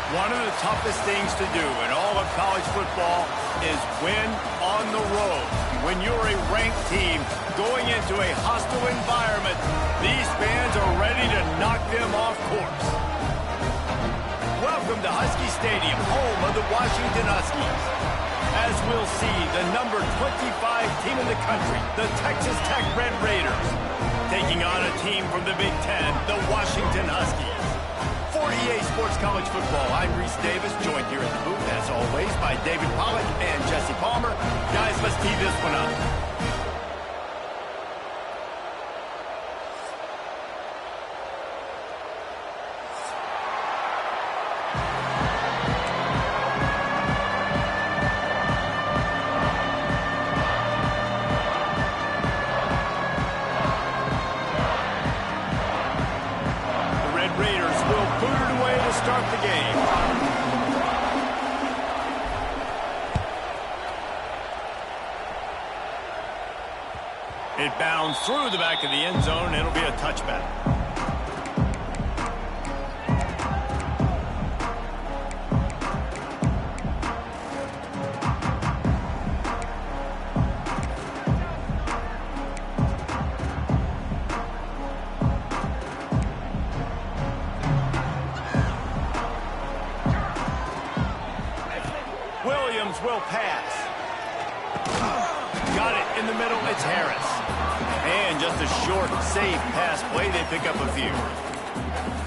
One of the toughest things to do in all of college football is win on the road. When you're a ranked team going into a hostile environment, these fans are ready to knock them off course. Welcome to Husky Stadium, home of the Washington Huskies. As we'll see, the number 25 team in the country, the Texas Tech Red Raiders, taking on a team from the Big Ten, the Washington Huskies. For EA Sports College Football, I'm Reese Davis, joined here in the booth, as always, by David Pollack and Jesse Palmer. Guys, let's tee this one up. Start the game. It bounds through the back of the end zone, and it'll be a touchback. Will pass. Got it in the middle. It's Harris. And just a short, safe pass play. They pick up a few.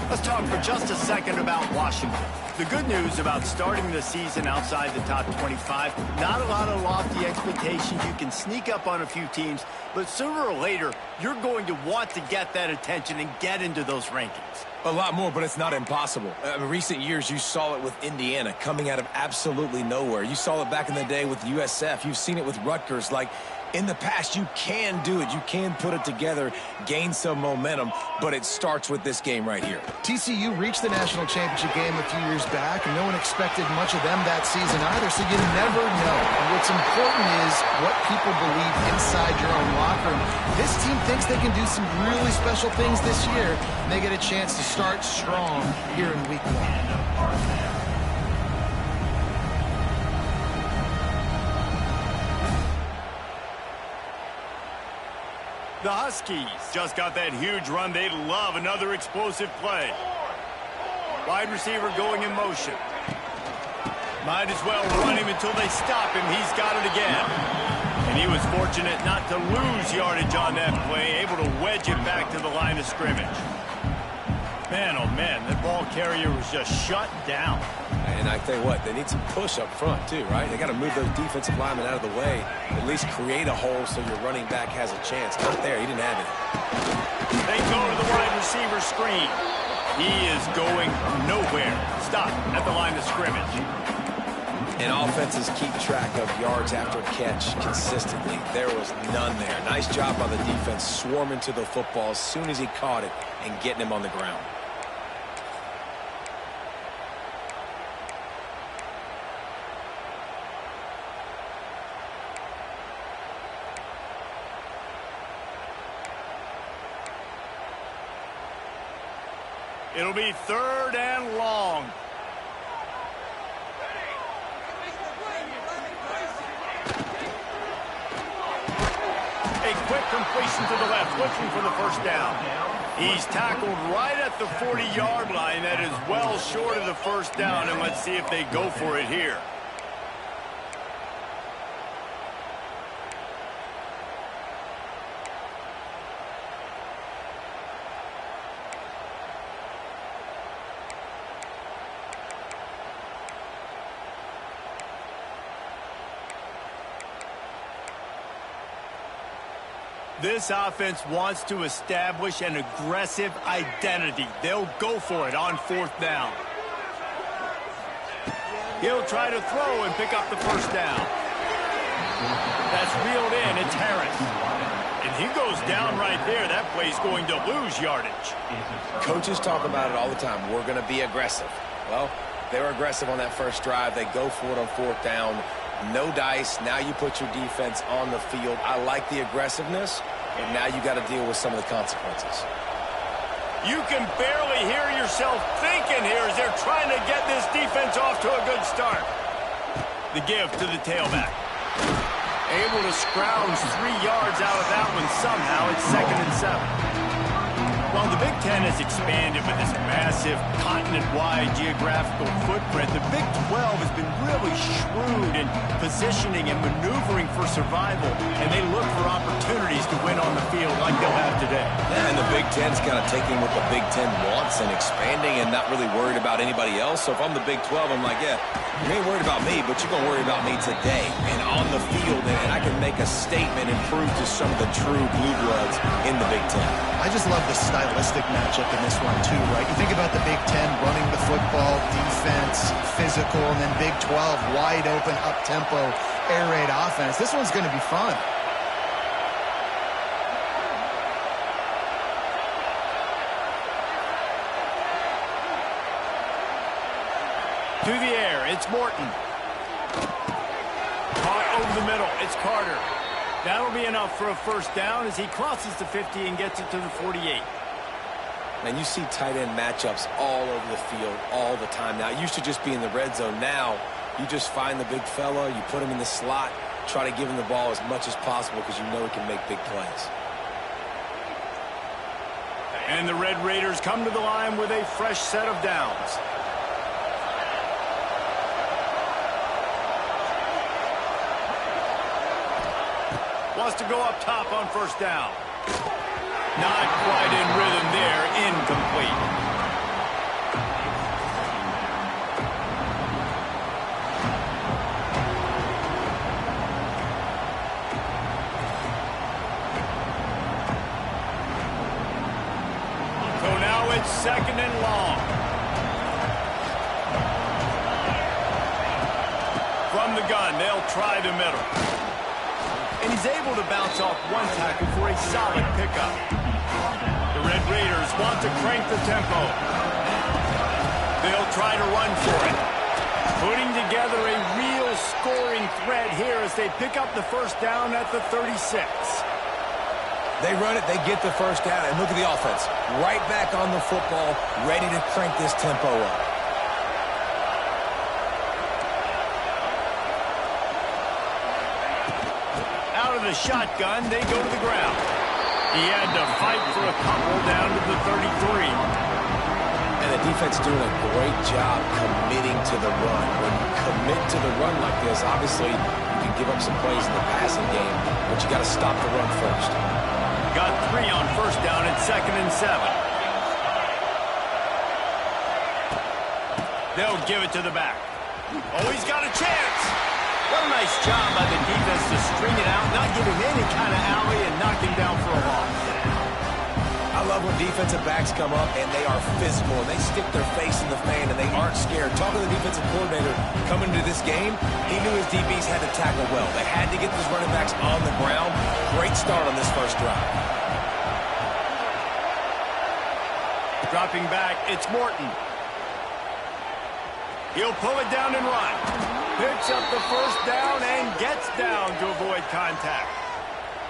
Let's talk for just a second about Washington. The good news about starting the season outside the top 25, not a lot of lofty expectations. You can sneak up on a few teams, but sooner or later, you're going to want to get that attention and get into those rankings. A lot more, but it's not impossible. In recent years, you saw it with Indiana coming out of absolutely nowhere. You saw it back in the day with USF. You've seen it with Rutgers. Like, in the past, you can do it. You can put it together, gain some momentum, but it starts with this game right here. TCU reached the national championship game a few years back, and no one expected much of them that season either, so you never know. And what's important is what people believe inside your own locker room. This team thinks they can do some really special things this year, and they get a chance to start strong here in week 1. The Huskies just got that huge run. They love another explosive play. Wide receiver going in motion. Might as well run him until they stop him. He's got it again. And he was fortunate not to lose yardage on that play, able to wedge it back to the line of scrimmage. Man, oh man, that ball carrier was just shut down. And I tell you what, they need some push up front too, right? They got to move those defensive linemen out of the way, at least create a hole so your running back has a chance. Not there, he didn't have it. They go to the wide receiver screen. He is going nowhere. Stop at the line of scrimmage. And offenses keep track of yards after catch consistently. There was none there. Nice job by the defense swarming to the football as soon as he caught it and getting him on the ground. It'll be 3rd and long. A quick completion to the left, looking for the first down. He's tackled right at the 40-yard line. That is well short of the first down, and let's see if they go for it here. This offense wants to establish an aggressive identity. They'll go for it on 4th down. He'll try to throw and pick up the first down. That's reeled in. It's Harris. And he goes down right there. That play's going to lose yardage. Coaches talk about it all the time. We're going to be aggressive. Well, they were aggressive on that first drive. They go for it on 4th down. No dice. Now you put your defense on the field. I like the aggressiveness, but now you got to deal with some of the consequences. You can barely hear yourself thinking here as they're They're trying to get this defense off to a good start. The give to the tailback. Able to scrounge 3 yards out of that one somehow. It's 2nd and 7. Well, the Big Ten has expanded with this massive continent-wide geographical footprint. The Big 12 has been really shrewd in positioning and maneuvering for survival, and they look for opportunities to win on the field like they'll have today. Yeah, and the Big Ten's kind of taking what the Big Ten wants and expanding and not really worried about anybody else. So if I'm the Big 12, I'm like, yeah, you ain't worried about me, but you're going to worry about me today and on the field, and I can make a statement and prove to some of the true blue bloods in the Big Ten. I just love the stylistic matchup in this one too, right? You think about the Big Ten running the football, defense, physical, and then Big 12 wide open, up-tempo, air raid offense. This one's going to be fun. To the air, it's Morton. Caught over the middle, it's Carter. That'll be enough for a first down as he crosses the 50 and gets it to the 48. Man, you see tight end matchups all over the field all the time now. It used to just be in the red zone. Now, you just find the big fella, you put him in the slot, try to give him the ball as much as possible because you know he can make big plays. And the Red Raiders come to the line with a fresh set of downs. Wants to go up top on first down. Not quite in rhythm there. Incomplete. So now it's 2nd and long. From the gun, they'll try the middle. And he's able to bounce off one tackle for a solid pickup. The Red Raiders want to crank the tempo. They'll try to run for it. Putting together a real scoring threat here as they pick up the first down at the 36. They run it, they get the first down, and look at the offense. Right back on the football, ready to crank this tempo up. The shotgun, they go to the ground. He had to fight for a couple down to the 33. And the defense doing a great job committing to the run. When you commit to the run like this, obviously you can give up some plays in the passing game, but you got to stop the run first. Got 3 on first down at 2nd and 7. They'll give it to the back. Oh, he's got a chance. What a nice job by the defense to string it out, not giving any kind of alley and knock him down for a loss. I love when defensive backs come up and they are physical and they stick their face in the fan and they aren't scared. Talking to the defensive coordinator coming into this game, he knew his DBs had to tackle well. They had to get those running backs on the ground. Great start on this first drive. Dropping back, it's Morton. He'll pull it down and run. Picks up the first down and gets down to avoid contact.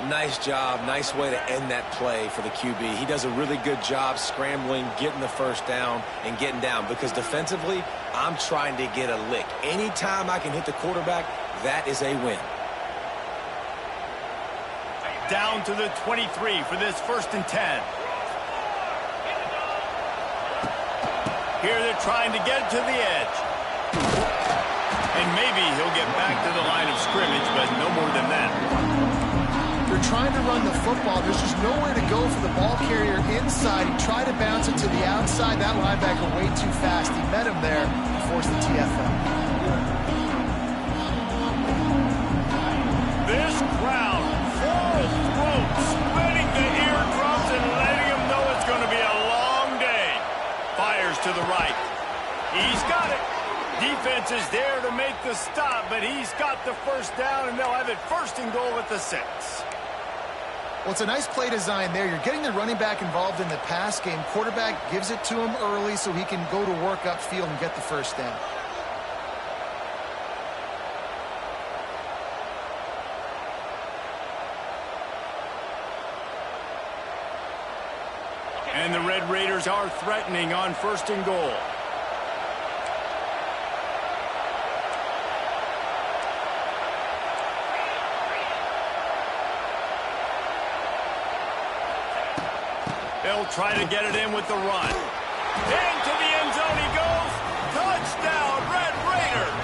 Nice job. Nice way to end that play for the QB. He does a really good job scrambling, getting the first down, and getting down. Because defensively, I'm trying to get a lick. Anytime I can hit the quarterback, that is a win. Down to the 23 for this 1st and 10. Here they're trying to get to the edge. And maybe he'll get back to the line of scrimmage, but no more than that. They're trying to run the football. There's just nowhere to go for the ball carrier inside. He tried to bounce it to the outside. That linebacker way too fast. He met him there and forced the TFL. This crowd, full throat, splitting the eardrums and letting them know it's going to be a long day. Fires to the right. He's got it. Defense is there to make the stop, but he's got the first down, and they'll have it 1st and goal at the 6. Well, it's a nice play design there. You're getting the running back involved in the pass game. Quarterback gives it to him early so he can go to work upfield and get the first down. And the Red Raiders are threatening on 1st and goal. They'll try to get it in with the run. Into the end zone he goes. Touchdown, Red Raiders!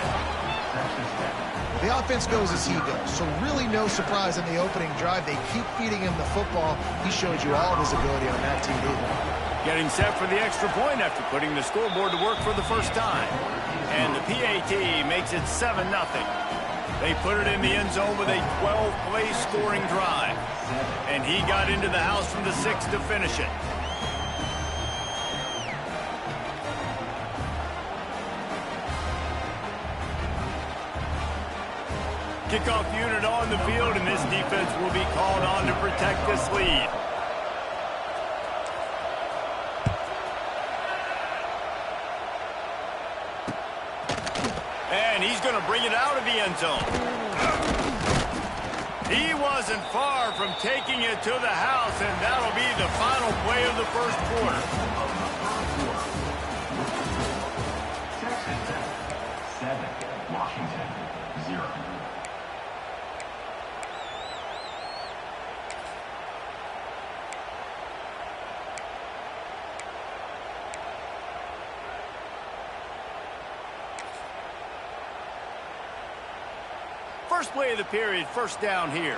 The offense goes as he goes, so really no surprise in the opening drive. They keep feeding him the football. He showed you all of his ability on that TD. Getting set for the extra point after putting the scoreboard to work for the first time. And the PAT makes it 7-0. They put it in the end zone with a 12-play scoring drive. And he got into the house from the 6 to finish it. Kickoff unit on the field, and this defense will be called on to protect this lead. And he's going to bring it out of the end zone. He wasn't far from taking it to the house, and that'll be the final play of the first quarter. Texas Tech 7, Washington 0. First play of the period, first down here.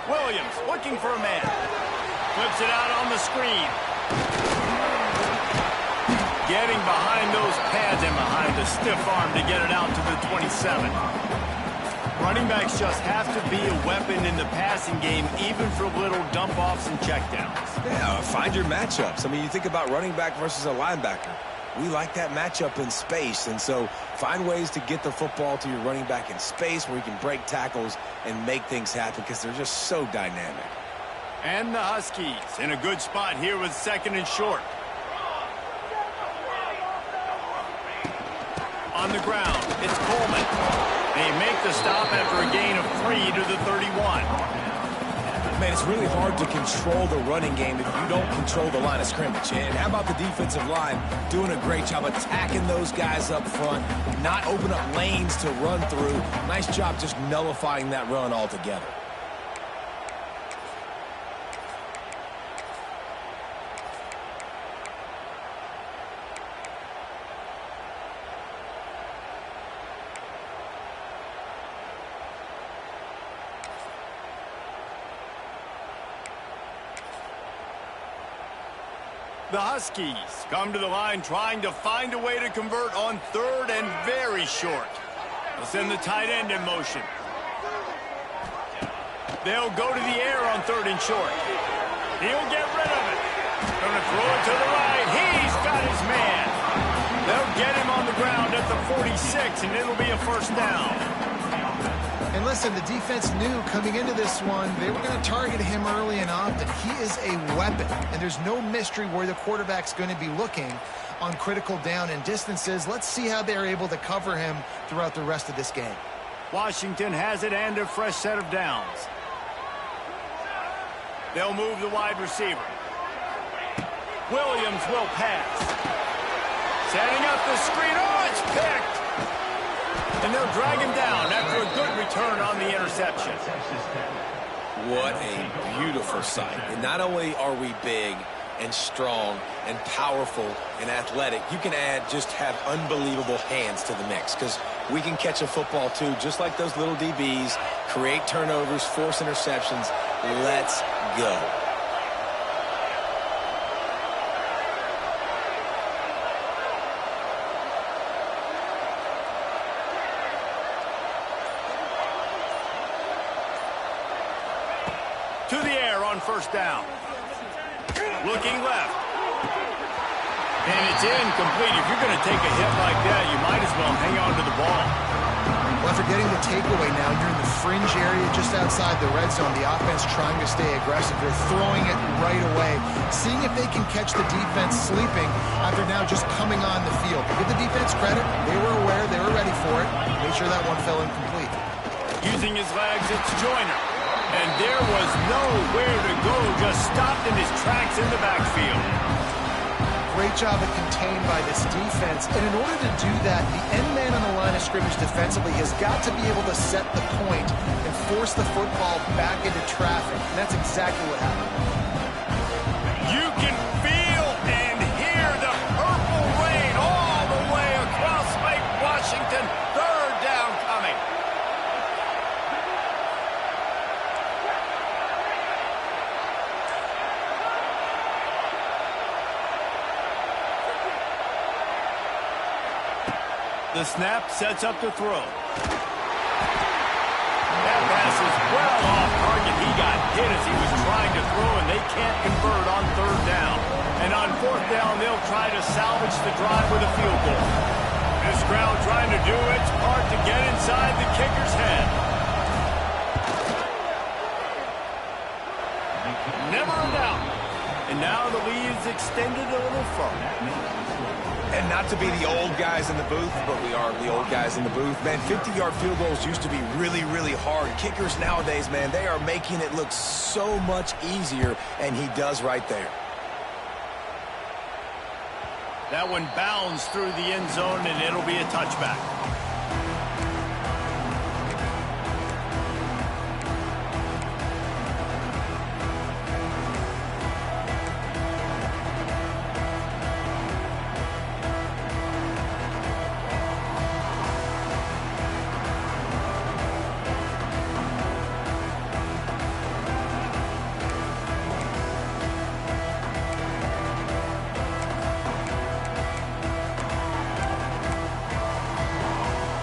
Williams looking for a man. Flips it out on the screen. Getting behind those pads and behind the stiff arm to get it out to the 27. Running backs just have to be a weapon in the passing game, even for little dump-offs and checkdowns. Yeah, find your matchups. I mean, you think about running back versus a linebacker. We like that matchup in space, and so find ways to get the football to your running back in space where you can break tackles and make things happen because they're just so dynamic. And the Huskies in a good spot here with 2nd and short. On the ground, it's Coleman. They make the stop after a gain of 3 to the 31. Man, it's really hard to control the running game if you don't control the line of scrimmage. And how about the defensive line doing a great job attacking those guys up front, not open up lanes to run through. Nice job just nullifying that run altogether. The Huskies come to the line trying to find a way to convert on 3rd and very short. They'll send the tight end in motion. They'll go to the air on 3rd and short. He'll get rid of it. Going to throw it to the right. He's got his man. They'll get him on the ground at the 46, and it'll be a first down. And listen, the defense knew coming into this one, they were going to target him early and often. He is a weapon, and there's no mystery where the quarterback's going to be looking on critical down and distances. Let's see how they're able to cover him throughout the rest of this game. Washington has it and a fresh set of downs. They'll move the wide receiver. Williams will pass. Setting up the screen. Oh, it's picked. And they'll drag him down after a good return on the interception. What a beautiful sight. And not only are we big and strong and powerful and athletic, you can just have unbelievable hands to the mix because we can catch a football too, just like those little DBs, create turnovers, force interceptions. Let's go. To the air on first down. Looking left. And it's incomplete. If you're going to take a hit like that, you might as well hang on to the ball. Well, after getting the takeaway now, you're in the fringe area just outside the red zone. The offense trying to stay aggressive. They're throwing it right away, seeing if they can catch the defense sleeping after now just coming on the field. Give the defense credit. They were aware. They were ready for it. Made sure that one fell incomplete. Using his legs, it's Joyner. And there was nowhere to go, just stopped in his tracks in the backfield. Great great job of contained by this defense. And in order to do that, the end man on the line of scrimmage defensively has got to be able to set the point and force the football back into traffic. And that's exactly what happened. You can feel and hear the purple rain all the way across Lake Washington. Third down coming. The snap sets up the throw. That pass is well off target. He got hit as he was trying to throw, and they can't convert on third down. And on fourth down, they'll try to salvage the drive with a field goal. This crowd trying to do its part to get inside the kicker's head. Never in doubt. And now the lead is extended a little further. And not to be the old guys in the booth, but we are the old guys in the booth. Man, 50-yard field goals used to be really, really hard. Kickers nowadays, man, they are making it look so much easier, and he does right there. That one bounds through the end zone, and it'll be a touchback.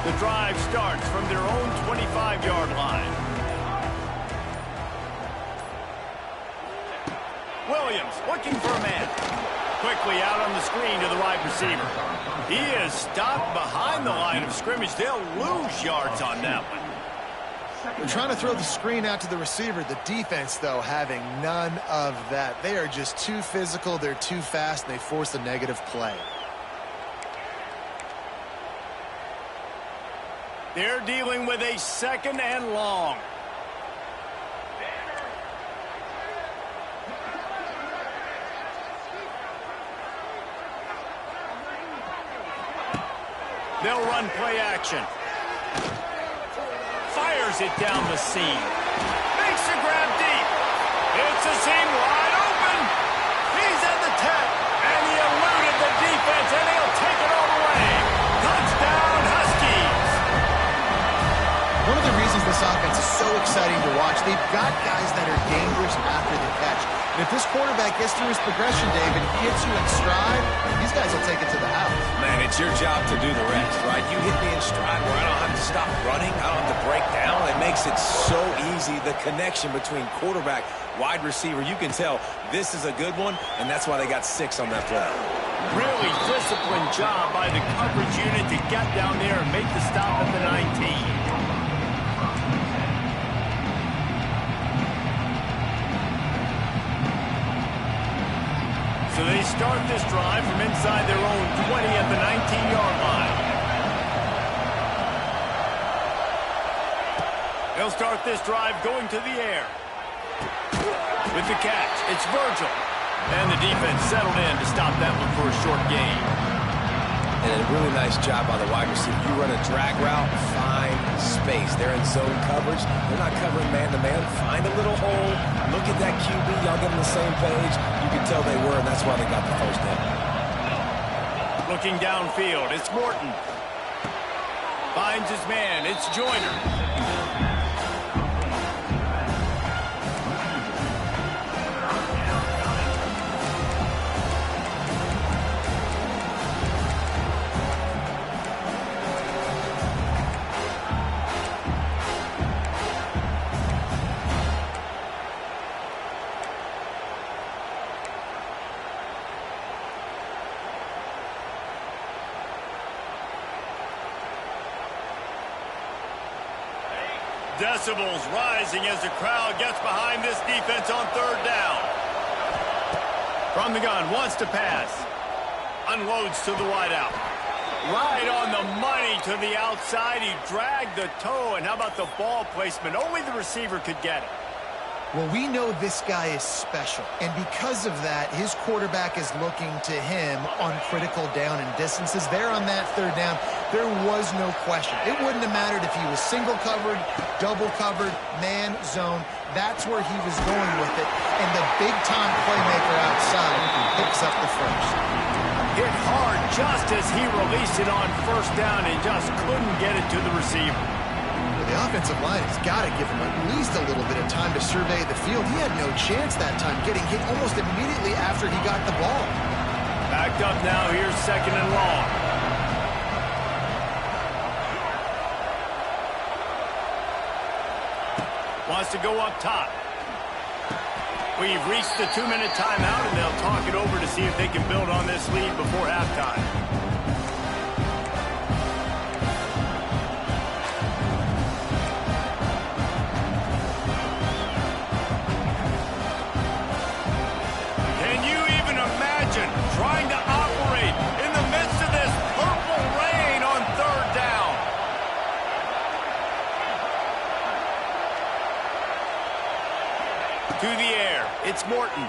The drive starts from their own 25-yard line. Williams looking for a man. Quickly out on the screen to the wide receiver. He is stopped behind the line of scrimmage. They'll lose yards on that one. They're trying to throw the screen out to the receiver. The defense, though, having none of that. They are just too physical. They're too fast, and they force a negative play. They're dealing with a second and long. They'll run play action. Fires it down the seam. Makes the grab deep. It's a seam wide open. He's at the 10. And he eluded the defense, and he'll take it all the way. Touchdown, Huskies. One of the reasons this offense is so exciting to watch, they've got guys that are dangerous after the catch. And if this quarterback gets through his progression, David, gets you in stride, these guys will take it to the house. Man, it's your job to do the rest, right? You hit me in stride where I don't have to stop running. I don't have to break down. It makes it so easy. The connection between quarterback, wide receiver, you can tell this is a good one, and that's why they got 6 on that play. Really disciplined job by the coverage unit to get down there and make the stop at the 19. So they start this drive from inside their own 20 at the 19-yard line. They'll start this drive going to the air. With the catch, it's Virgil. And the defense settled in to stop that one for a short gain. And a really nice job by the wide receiver. You run a drag route, find space. They're in zone coverage. They're not covering man-to-man. Find a little hole. Look at that QB. Y'all get on the same page. You can tell they were, and that's why they got the first down. Looking downfield, it's Morton. Finds his man, it's Joyner. Decibels rising as the crowd gets behind this defense on third down. From the gun, wants to pass. Unloads to the wideout. Right on the money to the outside. He dragged the toe, and how about the ball placement? Only the receiver could get it. Well, we know this guy is special, and because of that, his quarterback is looking to him on critical down and distances. There on that third down, there was no question. It wouldn't have mattered if he was single covered, double covered, man, zone. That's where he was going with it, and the big-time playmaker outside picks up the first. Hit hard just as he released it on first down and just couldn't get it to the receiver. The offensive line has got to give him at least a little bit of time to survey the field. He had no chance that time, getting hit almost immediately after he got the ball. Backed up now, here's second and long. Wants to go up top. We've reached the 2-minute timeout, and they'll talk it over to see if they can build on this lead before halftime. Trying to operate in the midst of this purple rain on third down. To the air, it's Morton.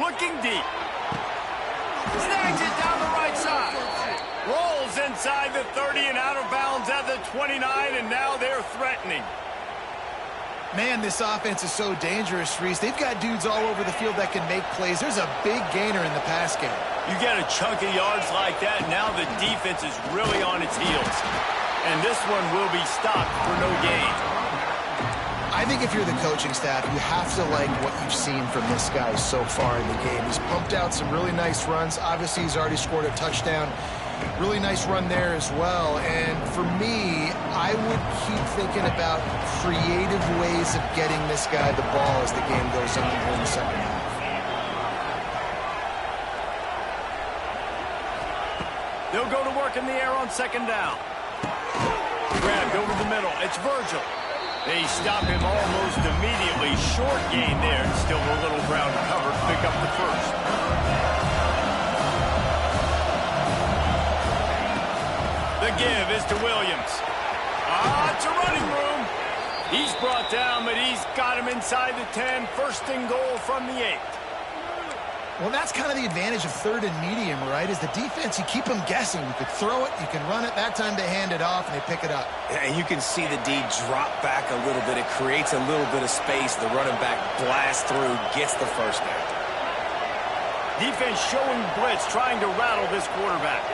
Looking deep. Snags it down the right side. Rolls inside the 30 and out of bounds at the 29, and now they're threatening. Man, this offense is so dangerous, Reese. They've got dudes all over the field that can make plays. There's a big gainer in the pass game. You get a chunk of yards like that, now the defense is really on its heels. And this one will be stopped for no gain. I think if you're the coaching staff, you have to like what you've seen from this guy so far in the game. He's pumped out some really nice runs. Obviously, he's already scored a touchdown. Really nice run there as well. And for me, I would keep thinking about creative ways of getting this guy the ball as the game goes on here in the second half. They'll go to work in the air on second down. Grabbed over the middle. It's Virgil. They stop him almost immediately. Short gain there. Still a little ground covered. Pick up the first. The give is to Williams. It's a running room. He's brought down, but he's got him inside the 10. First and goal from the 8. Well, that's kind of the advantage of third and medium, right? Is the defense, you keep them guessing. You could throw it, you can run it. That time they hand it off, and they pick it up. And you can see the D drop back a little bit. It creates a little bit of space. The running back blasts through, gets the first down. Defense showing blitz, trying to rattle this quarterback.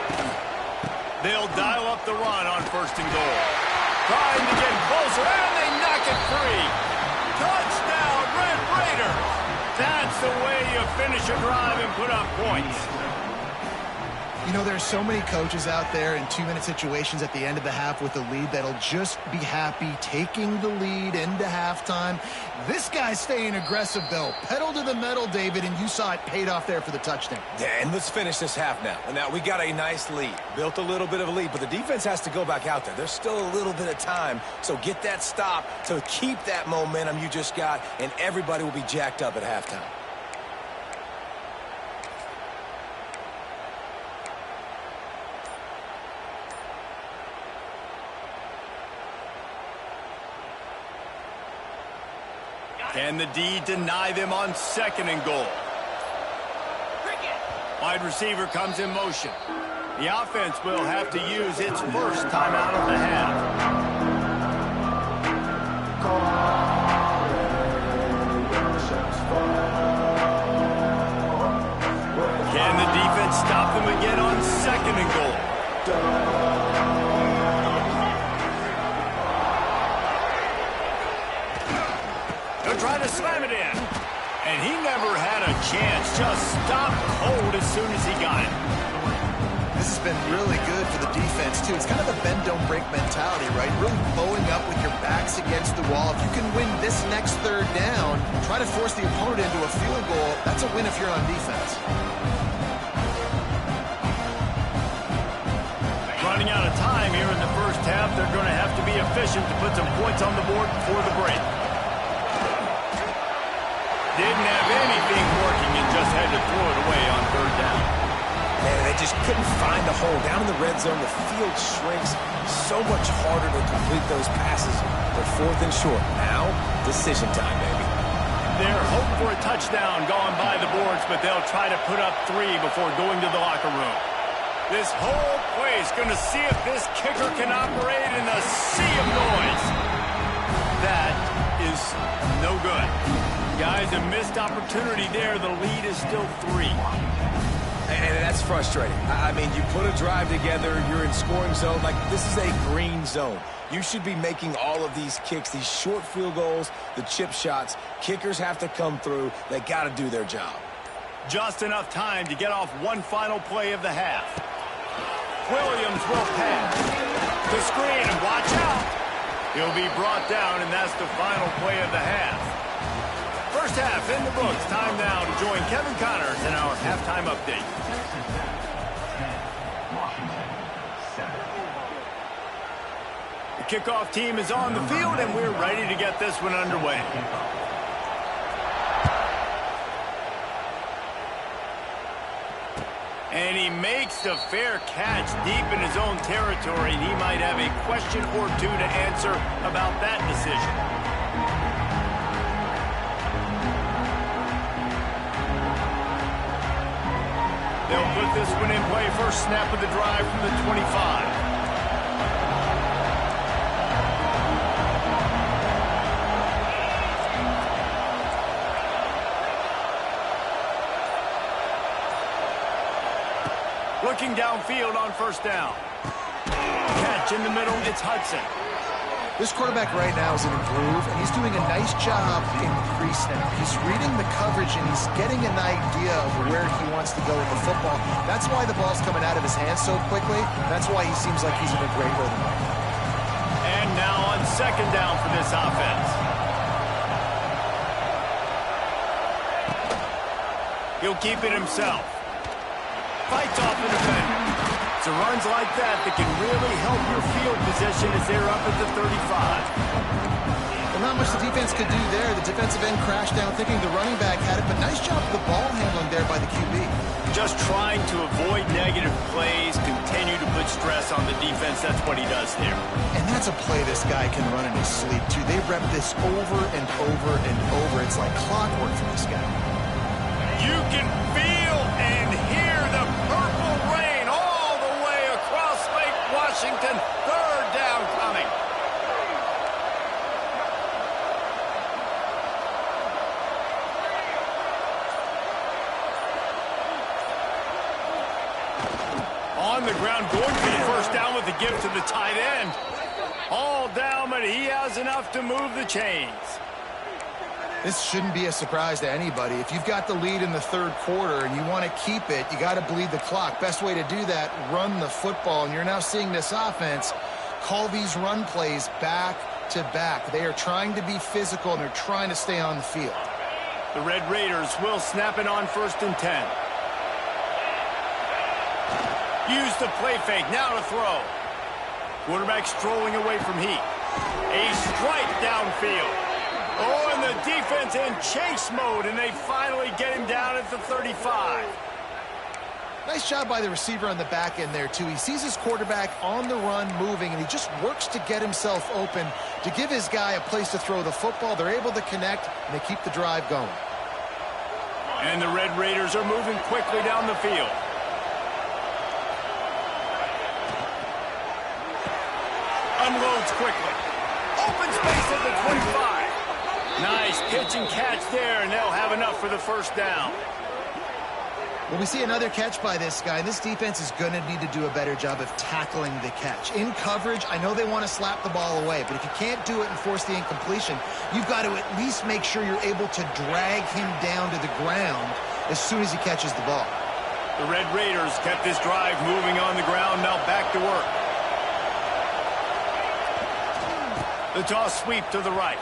They'll dial up the run on first and goal. Trying to get closer, and they knock it free. Touchdown, Red Raiders. That's the way you finish a drive and put up points. You know, there's so many coaches out there in 2-minute situations at the end of the half with a lead that'll just be happy taking the lead into halftime. This guy's staying aggressive, though. Pedal to the metal, David, and you saw it paid off there for the touchdown. Yeah, and let's finish this half now. Now, we got a nice lead. Built a little bit of a lead, but the defense has to go back out there. There's still a little bit of time, so get that stop to keep that momentum you just got, and everybody will be jacked up at halftime. Can the D deny them on second and goal? Wide receiver comes in motion. The offense will have to use its first timeout of the half. Can the defense stop them again on second and goal? They'll try to slam it in. And he never had a chance. Just stopped cold as soon as he got it. This has been really good for the defense, too. It's kind of a bend-don't-break mentality, right? Really blowing up with your backs against the wall. If you can win this next third down, try to force the opponent into a field goal, that's a win if you're on defense. Running out of time here in the first half. They're going to have to be efficient to put some points on the board before the break. Didn't have anything working and just had to throw it away on third down. Man, they just couldn't find a hole. Down in the red zone, the field shrinks. So much harder to complete those passes But 4th and short. Now, decision time, baby. They're hoping for a touchdown going by the boards, but they'll try to put up 3 before going to the locker room. This whole play is going to see if this kicker can operate in a sea of noise. That is no good. Guys, a missed opportunity there. The lead is still 3. And that's frustrating. I mean, you put a drive together, you're in scoring zone. Like, this is a green zone. You should be making all of these kicks, these short field goals, the chip shots. Kickers have to come through. They got to do their job. Just enough time to get off one final play of the half. Williams will pass. The screen, and watch out. He'll be brought down, and that's the final play of the half. First half in the books. Time now to join Kevin Connors in our halftime update. Washington, 7. The kickoff team is on the field, and we're ready to get this one underway. And he makes the fair catch deep in his own territory, and he might have a question or two to answer about that decision. They'll put this one in play. First snap of the drive from the 25. Looking downfield on first down. Catch in the middle, it's Hudson. This quarterback right now is in a groove, and he's doing a nice job in pre-snap. He's reading the coverage, and he's getting an idea of where he wants to go with the football. That's why the ball's coming out of his hands so quickly. That's why he seems like he's in a great rhythm. And now on second down for this offense. He'll keep it himself. Fights off the defender. It's runs like that can really help your field position as they're up at the 35. Well, not much the defense could do there. The defensive end crashed down thinking the running back had it, but nice job of the ball handling there by the QB. Just trying to avoid negative plays, continue to put stress on the defense. That's what he does there. And that's a play this guy can run in his sleep, too. They rep this over and over and over. It's like clockwork for this guy. You can feel and hear the purple rain all the way across Lake Washington. Third down coming. On the ground, going for the first down with the give to the tight end. All down, but he has enough to move the chains. This shouldn't be a surprise to anybody. If you've got the lead in the third quarter and you want to keep it, you got to bleed the clock. Best way to do that, run the football. And you're now seeing this offense call these run plays back to back. They are trying to be physical, and they're trying to stay on the field. The Red Raiders will snap it on 1st and 10. Use the play fake, now to throw. Quarterback strolling away from Heat. A strike downfield. Oh, and the defense in chase mode, and they finally get him down at the 35. Nice job by the receiver on the back end there, too. He sees his quarterback on the run moving, and he just works to get himself open to give his guy a place to throw the football. They're able to connect, and they keep the drive going. And the Red Raiders are moving quickly down the field. Unloads quickly. Open space at the 25. Nice pitch and catch there, and they'll have enough for the first down. Well, we see another catch by this guy. This defense is going to need to do a better job of tackling the catch. In coverage, I know they want to slap the ball away, but if you can't do it and force the incompletion, you've got to at least make sure you're able to drag him down to the ground as soon as he catches the ball. The Red Raiders kept this drive moving on the ground, now back to work. The toss sweep to the right.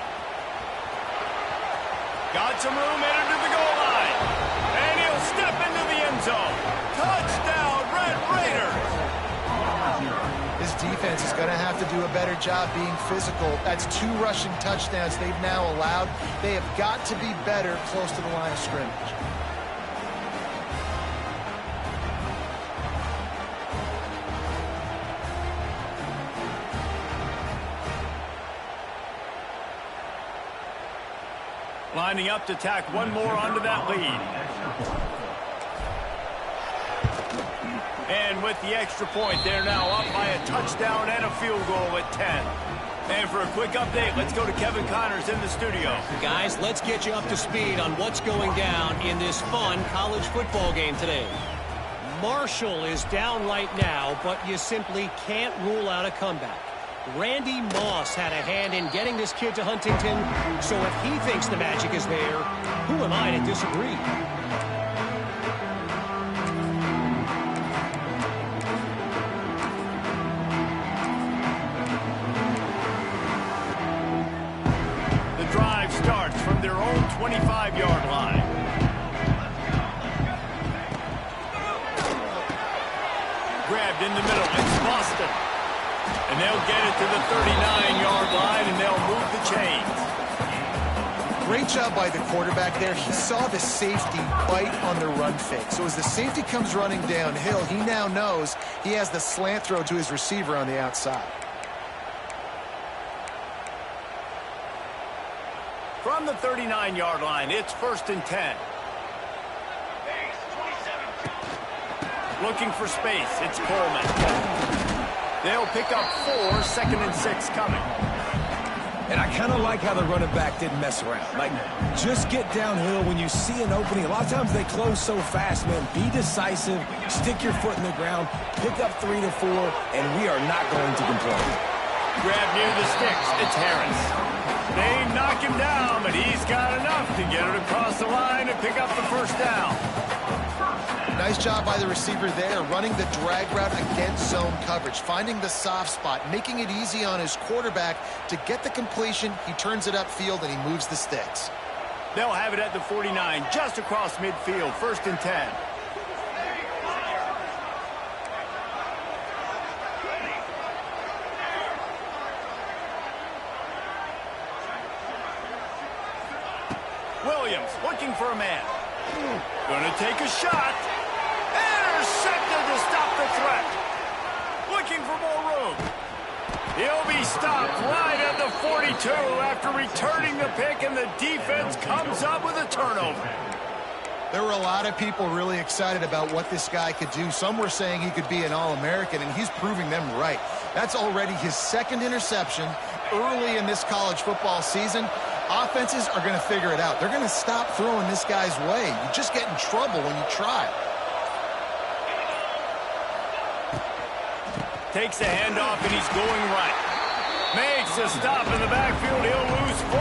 Got some room, headed to the goal line. And he'll step into the end zone. Touchdown, Red Raiders. This defense is going to have to do a better job being physical. That's 2 rushing touchdowns they've now allowed. They have got to be better close to the line of scrimmage. Lining up to tack one more onto that lead. And with the extra point, they're now up by a touchdown and a field goal at 10. And for a quick update, let's go to Kevin Connors in the studio. Guys, let's get you up to speed on what's going down in this fun college football game today. Marshall is down right now, but you simply can't rule out a comeback. Randy Moss had a hand in getting this kid to Huntington, so if he thinks the magic is there, who am I to disagree? The drive starts from their own 25-yard line. Grabbed in the middle. It's Boston. And they'll get it to the 39-yard line, and they'll move the chains. Great job by the quarterback there. He saw the safety bite on the run fake. So as the safety comes running downhill, he now knows he has the slant throw to his receiver on the outside. From the 39-yard line, it's 1st and 10. Looking for space, it's Coleman. They'll pick up 4, 2nd and 6 coming. And I kind of like how the running back didn't mess around. Like, just get downhill when you see an opening. A lot of times they close so fast, man. Be decisive, stick your foot in the ground, pick up 3 to 4, and we are not going to complain. Grab near the sticks, it's Harris. They knock him down, but he's got enough to get it across the line and pick up the 1st down. Nice job by the receiver there, running the drag route against zone coverage, finding the soft spot, making it easy on his quarterback to get the completion. He turns it upfield, and he moves the sticks. They'll have it at the 49, just across midfield, 1st and 10. Williams looking for a man. Gonna take a shot. Intercepted to stop the threat. Looking for more room. He'll be stopped right at the 42 after returning the pick, and the defense comes up with a turnover. There were a lot of people really excited about what this guy could do. Some were saying he could be an All-American, and he's proving them right. That's already his 2nd interception early in this college football season. Offenses are going to figure it out. They're going to stop throwing this guy's way. You just get in trouble when you try. Takes a handoff, and he's going right. Makes a stop in the backfield. He'll lose 4.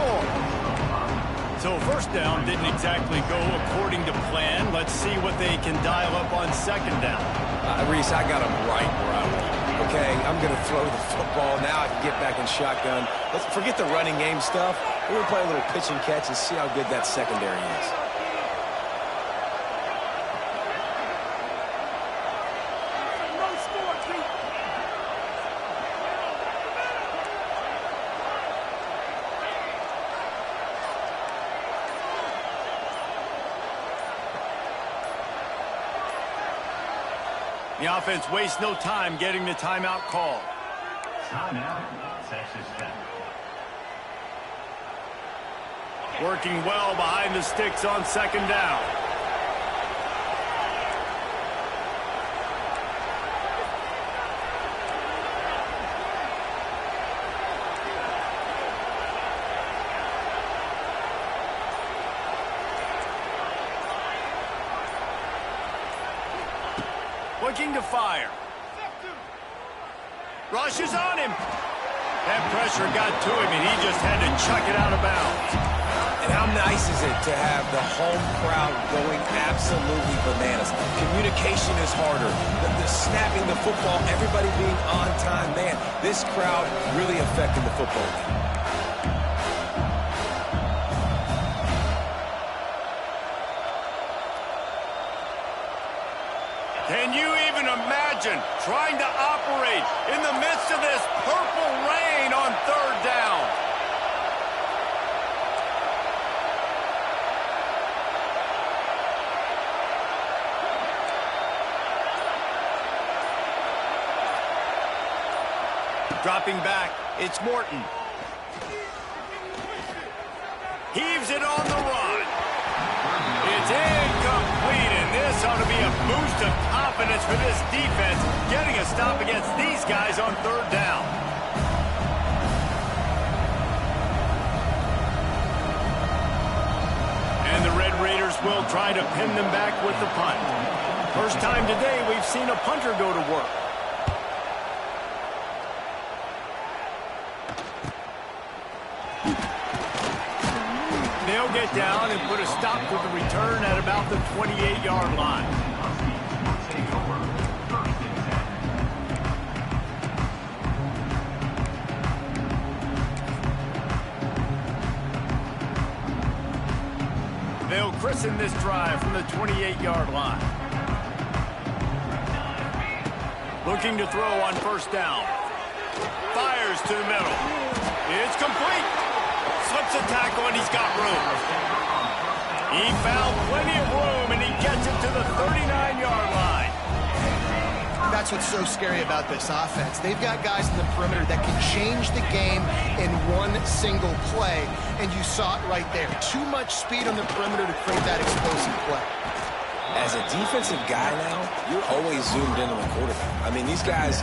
So 1st down didn't exactly go according to plan. Let's see what they can dial up on 2nd down. Reese, I got him right where I want him. Okay, I'm going to throw the football. Now I can get back in shotgun. Let's forget the running game stuff. We're going to play a little pitch and catch and see how good that secondary is. The offense wastes no time getting the timeout call. Timeout, Texas Tech. Working well behind the sticks on 2nd down. Looking to fire. Rushes on him. That pressure got to him, and he just had to chuck it out of bounds. And how nice is it to have the home crowd going absolutely bananas? Communication is harder. The snapping the football, everybody being on time. Man, this crowd really affecting the football game. Can you even imagine trying to operate in the midst of this purple rain on 3rd down? Dropping back, it's Morton. Heaves it on the boost of confidence for this defense, getting a stop against these guys on third down. And the Red Raiders will try to pin them back with the punt. First time today we've seen a punter go to work. They'll get down and put a stop to the return at about the 28-yard line. They'll christen this drive from the 28-yard line. Looking to throw on first down. Fires to the middle. It's complete. Slips a tackle and he's got room. He found plenty of room and he gets it to the 39-yard line. That's what's so scary about this offense. They've got guys in the perimeter that can change the game in one single play, and you saw it right there. Too much speed on the perimeter to create that explosive play. As a defensive guy now, you're always zoomed in on the quarterback. I mean, these guys,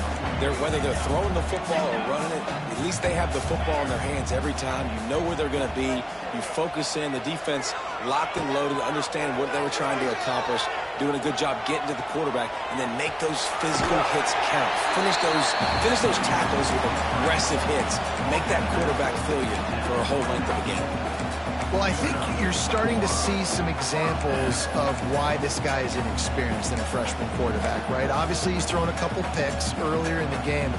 whether they're throwing the football or running it, at least they have the football in their hands every time. You know where they're going to be. You focus in. The defense locked and loaded, understand what they were trying to accomplish, doing a good job getting to the quarterback, and then make those physical hits count. Finish those tackles with aggressive hits. Make that quarterback feel you for a whole length of the game. Well, I think you're starting to see some examples of why this guy is inexperienced in a freshman quarterback, right? Obviously, he's thrown a couple picks earlier in the game.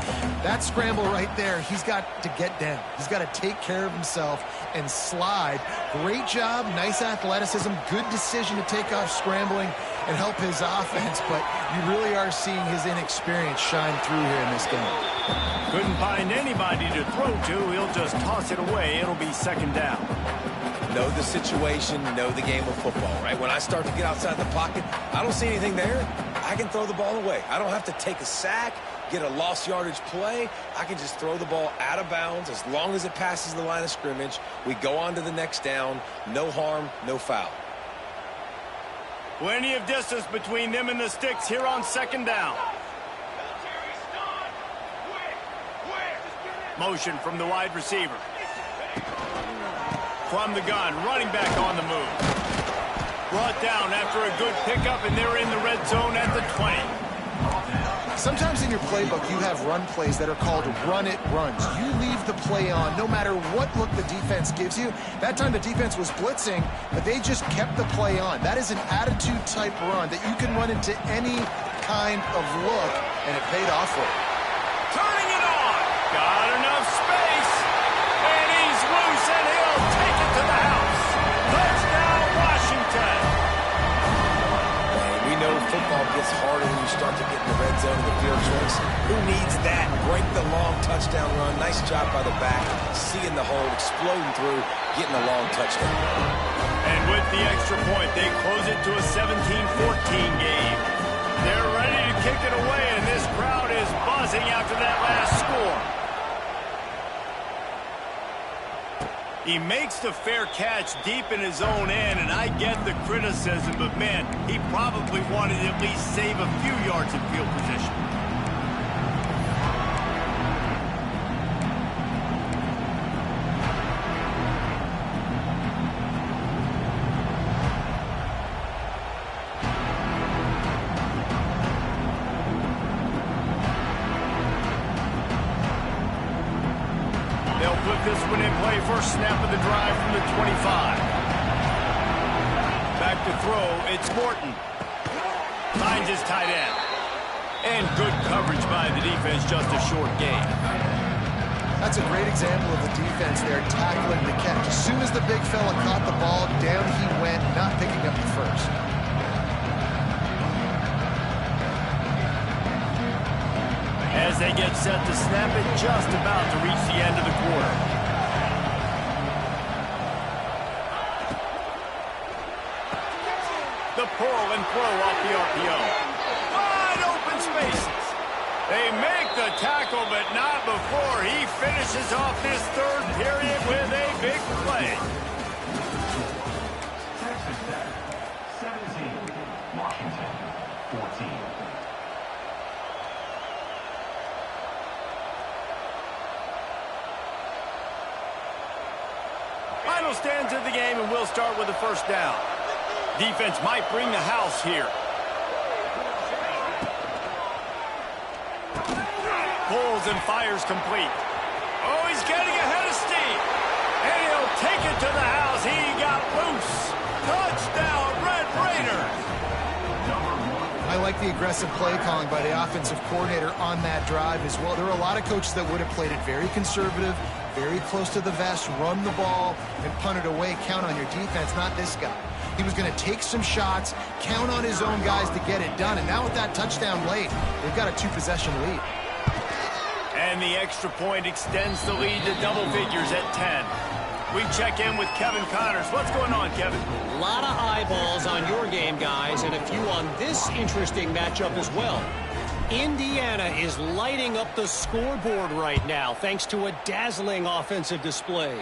That scramble right there, he's got to get down. He's got to take care of himself and slide. Great job, nice athleticism, good decision to take off scrambling and help his offense, but you really are seeing his inexperience shine through here in this game. Couldn't find anybody to throw to. He'll just toss it away. It'll be second down. Know the situation, know the game of football, right? When I start to get outside the pocket, I don't see anything there. I can throw the ball away. I don't have to take a sack, get a lost yardage play. I can just throw the ball out of bounds as long as it passes the line of scrimmage. We go on to the next down. No harm, no foul. Plenty of distance between them and the sticks here on second down. Motion from the wide receiver. From the gun, running back on the move. Brought down after a good pickup, and they're in the red zone at the 20. Sometimes in your playbook, you have run plays that are called run-it runs. You leave the play on no matter what look the defense gives you. That time the defense was blitzing, but they just kept the play on. That is an attitude-type run that you can run into any kind of look, and it paid off for it. Turning it on. Got enough space. And he's loose, and he'll take it to the house. Touchdown, Washington. And we know football gets harder when you start to get in the red zone of the field choice. Who needs that? Break the long touchdown run. Nice job by the back. Seeing the hole, exploding through, getting a long touchdown. And with the extra point, they close it to a 17-14 game. They're ready to kick it away, and this crowd is buzzing after that last score. He makes the fair catch deep in his own end, and I get the criticism, but man, he probably wanted to at least save a few yards in field position. They'll put this one in play. First snap of the drive from the 25. Back to throw. It's Morton. Finds his tight end. And good coverage by the defense. Just a short gain. That's a great example of the defense there tackling the catch. As soon as the big fella caught the ball, down he went, not picking up the first. As they get set to snap it, just about to reach the end of the quarter. The pull and throw off the RPO. Wide open spaces. They make the tackle, but not before he finishes off this third period with a big play. Texas Tech, 17, Washington, 14. will stand to the game, and we'll start with a first down. Defense might bring the house here. Pulls and fires complete. Oh, he's getting ahead of steam. And he'll take it to the house. He got loose. Touchdown, Red Raiders. I like the aggressive play calling by the offensive coordinator on that drive as well. There are a lot of coaches that would have played it very conservative, very close to the vest, run the ball, and punt it away. Count on your defense, not this guy. He was going to take some shots, count on his own guys to get it done. And now with that touchdown late, they've got a 2-possession lead. And the extra point extends the lead to double figures at 10. We check in with Kevin Connors. What's going on, Kevin? A lot of eyeballs on your game, guys, and a few on this interesting matchup as well. Indiana is lighting up the scoreboard right now thanks to a dazzling offensive display.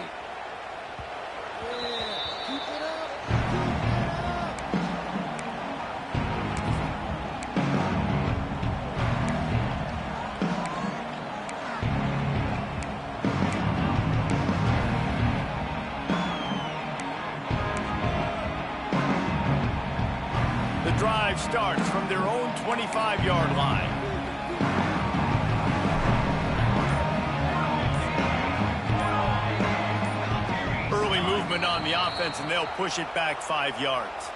Drive starts from their own 25-yard line. Early movement on the offense, and they'll push it back 5 yards.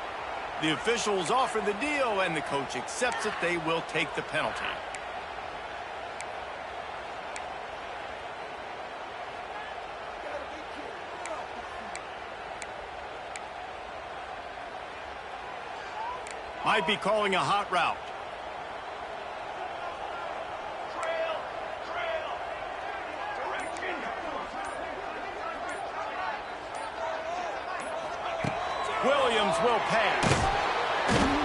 The officials offer the deal, and the coach accepts it. They will take the penalty. Might be calling a hot route. Williams will pass.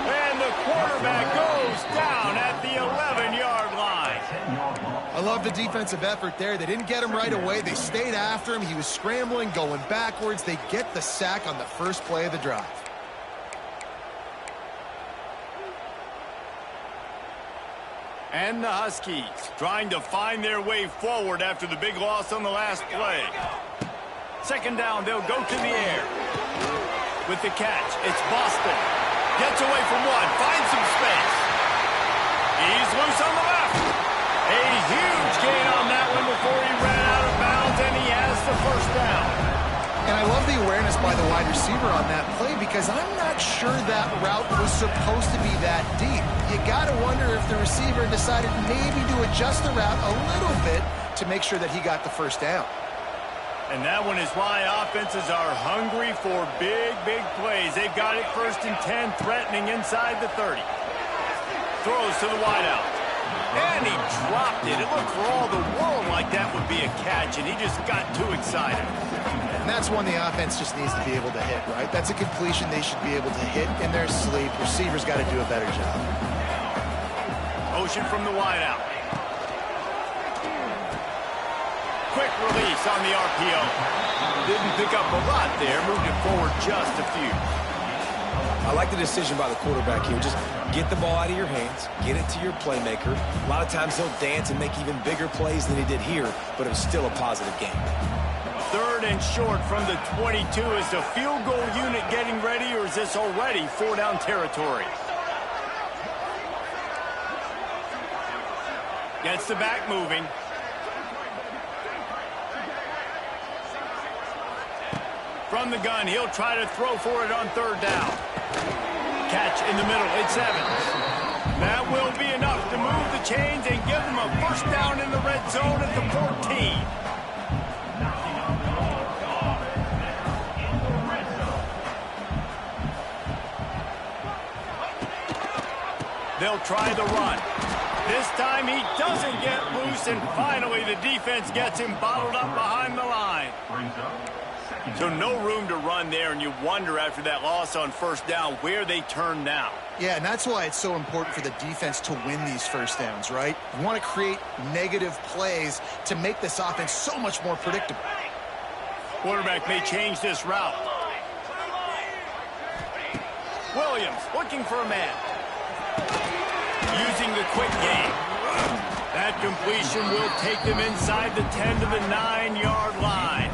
And the quarterback goes down at the 11-yard line. I love the defensive effort there. They didn't get him right away. They stayed after him. He was scrambling, going backwards. They get the sack on the first play of the drive. And the Huskies trying to find their way forward after the big loss on the last play. Second down, they'll go to the air. With the catch, it's Boston. Gets away from one, finds some space. He's loose on the left. A huge gain on that one before he ran out of bounds, and he has the first down. And I love the awareness by the wide receiver on that play because I'm not sure that route was supposed to be that deep. You got to wonder if the receiver decided maybe to adjust the route a little bit to make sure that he got the first down. And that one is why offenses are hungry for big, big plays. They've got it 1st and 10, threatening inside the 30. Throws to the wideout. And he dropped it. It looked for all the world like that would be a catch, and he just got too excited. And that's one the offense just needs to be able to hit, right? That's a completion they should be able to hit in their sleep. Receivers got to do a better job. Motion from the wideout. Quick release on the RPO. Didn't pick up a lot there. Moved it forward just a few. I like the decision by the quarterback here. Just get the ball out of your hands, get it to your playmaker. A lot of times he'll dance and make even bigger plays than he did here, but it was still a positive game. 3rd and short from the 22. Is the field goal unit getting ready, or is this already 4-down territory? Gets the back moving. From the gun, he'll try to throw for it on 3rd down. Catch in the middle, it's Evans. That will be enough to move the chains and give them a first down in the red zone at the 14. They'll try the run. This time he doesn't get loose, and finally the defense gets him bottled up behind the line. So no room to run there, and you wonder after that loss on 1st down where they turn now. Yeah, and that's why it's so important for the defense to win these first downs, right? You want to create negative plays to make this offense so much more predictable. Quarterback may change this route. Williams looking for a man. Using the quick game. That completion will take them inside the 10 to the 9-yard line.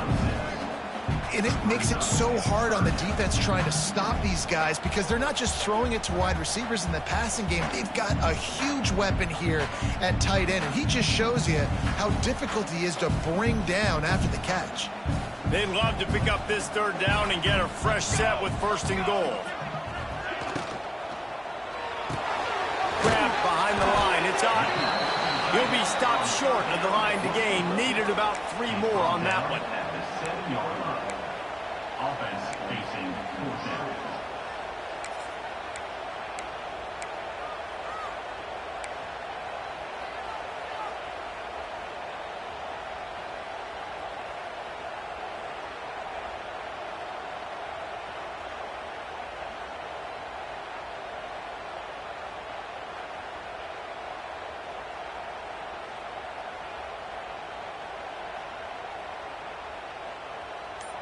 And it makes it so hard on the defense trying to stop these guys because they're not just throwing it to wide receivers in the passing game. They've got a huge weapon here at tight end, and he just shows you how difficult he is to bring down after the catch. They'd love to pick up this third down and get a fresh set with 1st and goal. Grabbed behind the line. It's Otten. He'll be stopped short of the line to gain. Needed about 3 more on that one. At the 7-yard line. Offense facing 4th down.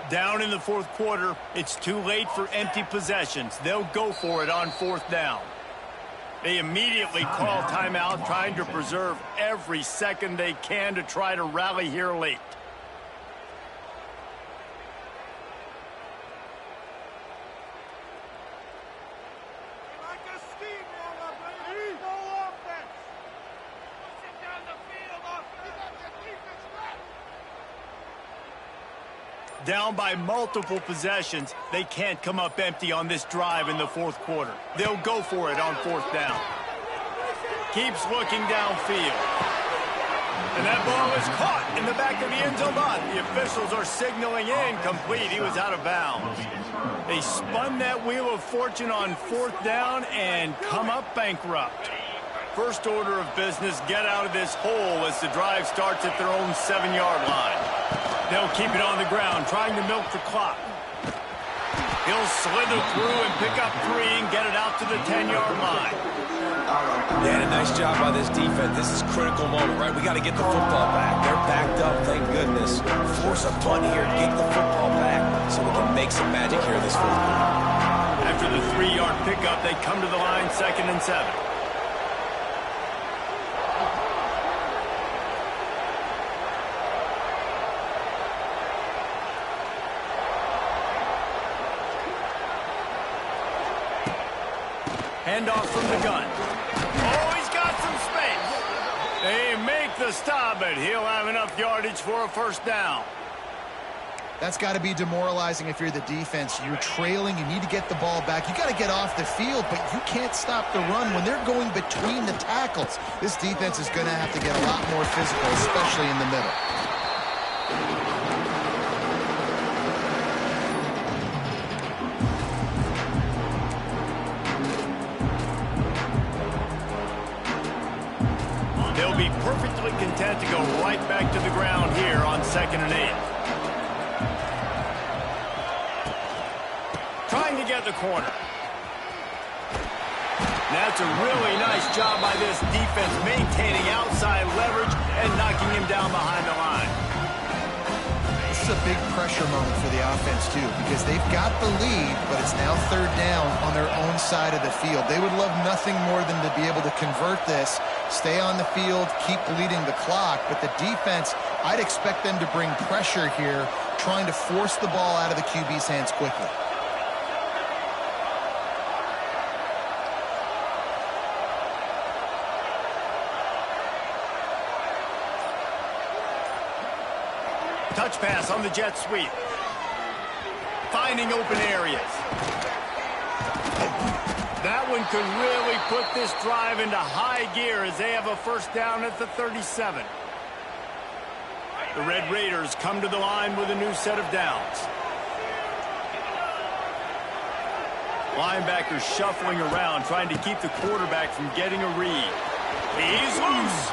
Down in the 4th quarter, it's too late for empty possessions. They'll go for it on 4th down. They immediately call timeout, trying to preserve every second they can to try to rally here late. Down by multiple possessions, they can't come up empty on this drive in the 4th quarter. They'll go for it on 4th down. Keeps looking downfield. And that ball is caught in the back of the end zone. The officials are signaling incomplete. He was out of bounds. They spun that wheel of fortune on 4th down and come up bankrupt. First order of business, get out of this hole as the drive starts at their own 7-yard line. They'll keep it on the ground, trying to milk the clock. He'll slither through and pick up 3 and get it out to the 10-yard line. Yeah, and a nice job by this defense. This is a critical moment, right? We got to get the football back. They're backed up, thank goodness. Force a punt here, get the football back so we can make some magic here this 4th quarter. After the 3-yard pickup, they come to the line, 2nd and 7. Handoff from the gun. Oh, he's got some space. They make the stop, but he'll have enough yardage for a 1st down. That's got to be demoralizing if you're the defense. You're trailing. You need to get the ball back. You got to get off the field, but you can't stop the run when they're going between the tackles. This defense is going to have to get a lot more physical, especially in the middle. They'll be perfectly content to go right back to the ground here on 2nd and 8. Trying to get the corner. That's a really nice job by this defense, maintaining outside leverage and knocking him down behind the line. This is a big pressure moment for the offense, too, because they've got the lead, but it's now 3rd down on their own side of the field. They would love nothing more than to be able to convert this, stay on the field, keep bleeding the clock, but the defense, I'd expect them to bring pressure here, trying to force the ball out of the QB's hands quickly. Touch pass on the jet sweep. Finding open areas. That one could really put this drive into high gear as they have a 1st down at the 37. The Red Raiders come to the line with a new set of downs. Linebackers shuffling around, trying to keep the quarterback from getting a read. He's loose.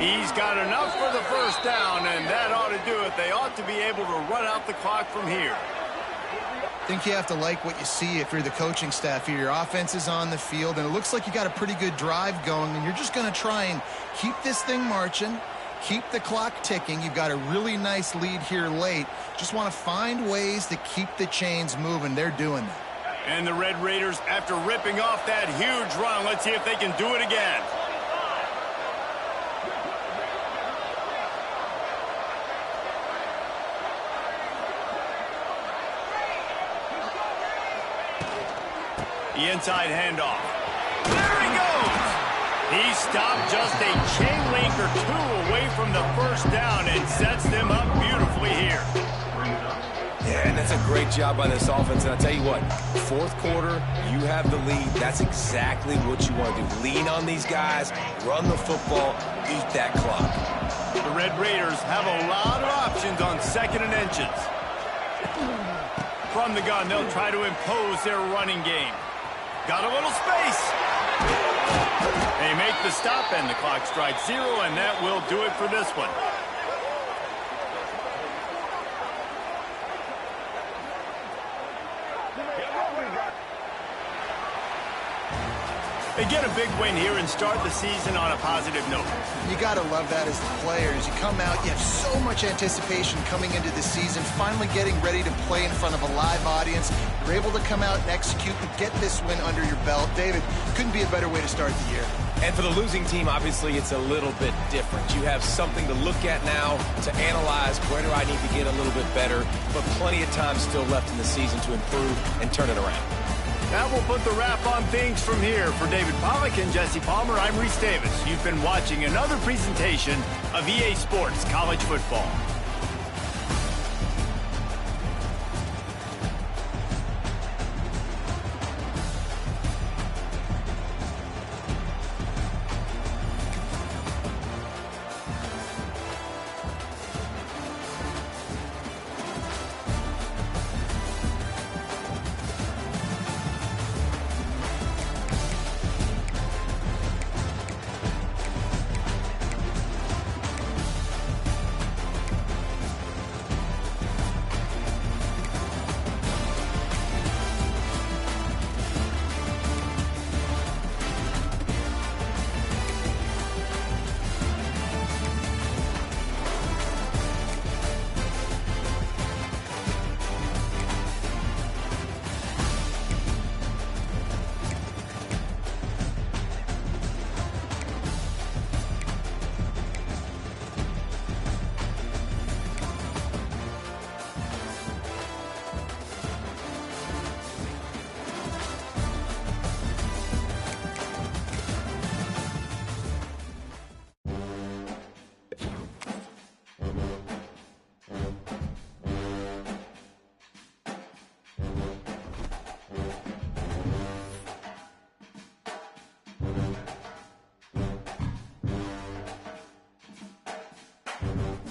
He's got enough for the 1st down, and that ought to do it. They ought to be able to run out the clock from here. I think you have to like what you see if you're the coaching staff here. Your offense is on the field, and it looks like you got a pretty good drive going, and you're just going to try and keep this thing marching, keep the clock ticking. You've got a really nice lead here late. Just want to find ways to keep the chains moving. They're doing that. And the Red Raiders, after ripping off that huge run, let's see if they can do it again. The inside handoff. There he goes! He stopped just a chain link or two away from the first down and sets them up beautifully here. Yeah, and that's a great job by this offense. And I'll tell you what, fourth quarter, you have the lead. That's exactly what you want to do. Lean on these guys, run the football, eat that clock. The Red Raiders have a lot of options on 2nd and inches. From the gun, they'll try to impose their running game. Got a little space. They make the stop, and the clock strikes 0, and that will do it for this one. They get a big win here and start the season on a positive note. You got to love that as the players. You come out, you have so much anticipation coming into the season, finally getting ready to play in front of a live audience. You're able to come out and execute and get this win under your belt. David, couldn't be a better way to start the year. And for the losing team, obviously, it's a little bit different. You have something to look at now, to analyze where do I need to get a little bit better, but plenty of time still left in the season to improve and turn it around. That will put the wrap on things from here. For David Pollack and Jesse Palmer, I'm Reese Davis. You've been watching another presentation of EA Sports College Football.